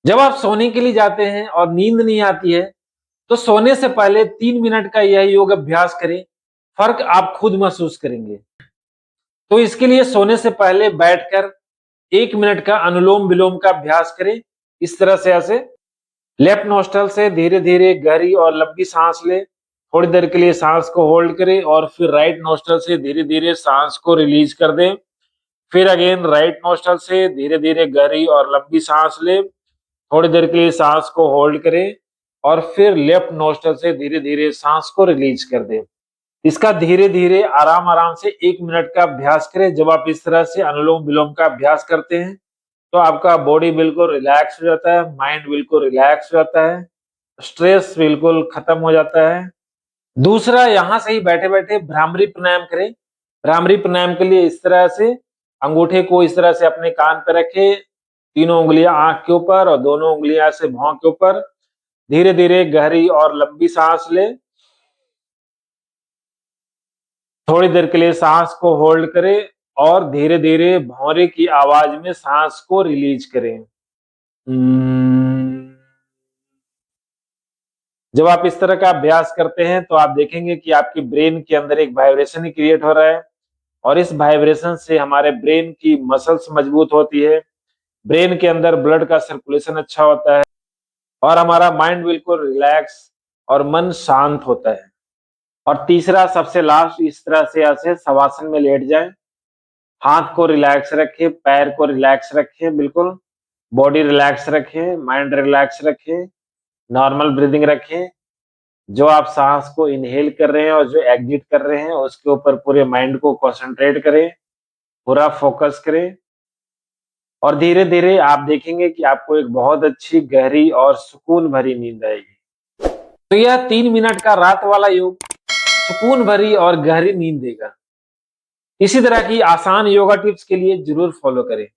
जब आप सोने के लिए जाते हैं और नींद नहीं आती है, तो सोने से पहले 3 मिनट का यह योग अभ्यास करें, फ़र्क आप खुद महसूस करेंगे। तो इसके लिए सोने से पहले बैठकर 1 मिनट का अनुलोम-विलोम का अभ्यास करें। इस तरह से ऐसे लेफ्ट नोस्ट्रल से धीरे-धीरे गहरी और लंबी साँस लें, थोड़ी देर के लिए साँस को होल्ड करें और फिर राइट नोस्ट्रल से धीरे-धीरे साँस को रिलीज़ कर दें। फिर अगेन राइट नोस्ट्रल से धीरे-धीरे गहरी और लंबी साँस लें, थोड़ी देर के लिए साँस को होल्ड करें और फिर लेफ्ट नोस्ट्रल से धीरे-धीरे साँस को रिलीज़ कर दें। इसका धीरे-धीरे, आराम-आराम से 1 मिनट का अभ्यास करें। जब आप इस तरह से अनुलोम-विलोम का अभ्यास करते हैं, तो आपका बॉडी बिल्कुल रिलैक्स हो जाता है, माइंड बिल्कुल रिलैक्स हो जाता है, स्ट्रेस बिल्कुल खत्म हो जाता है। दूसरा, यहाँ से ही बैठे-बैठे भ्रामरी प्राणायाम करें। भ्रामरी प्राणायाम के लिए इस तरह से अंगूठे को इस तरह से अपने कान पे रखें, तीनों उँगलियाँ आँख के ऊपर और दोनों उँगलियाँ ऐसे भौं के ऊपर। धीरे-धीरे गहरी और लंबी साँस लें। थोड़ी देर के लिए सांस को होल्ड करें और धीरे-धीरे भौंरे की आवाज में सांस को रिलीज करें। जब आप इस तरह का अभ्यास करते हैं, तो आप देखेंगे कि आपकी ब्रेन के अंदर एक वाइब्रेशन क्रिएट हो रहा है और इस वाइब्रेशन से हमारे ब्रेन की मसल्स मजबूत होती है, ब्रेन के अंदर ब्लड का सर्कुलेशन अच्छा होता है और हमारा माइंड बिल्कुल रिलैक्स और मन शांत होता है। और तीसरा, सबसे लास्ट, इस तरह से ऐसे शवासन में लेट जाएँ। हाथ को रिलैक्स रखें, पैर को रिलैक्स रखें बिल्कुल, बॉडी रिलैक्स रखें, माइंड रिलैक्स रखें, नॉर्मल ब्रीथिंग रखें। जो आप साँस को इन्हेल कर रहे हैं और जो एक्सिट कर रहे हैं, उसके ऊपर पूरे माइंड को कॉन्संट्रेट करें, पूरा फोकस करें और धीरे-धीरे आप देखेंगे कि आपको एक बहुत अच्छी, गहरी और सुकून भरी नींद आएगी। तो यह 3 मिनट का रात वाला योग सुकून भरी और गहरी नींद देगा। इसी तरह की आसान योगा टिप्स के लिए ज़रूर फॉलो करें।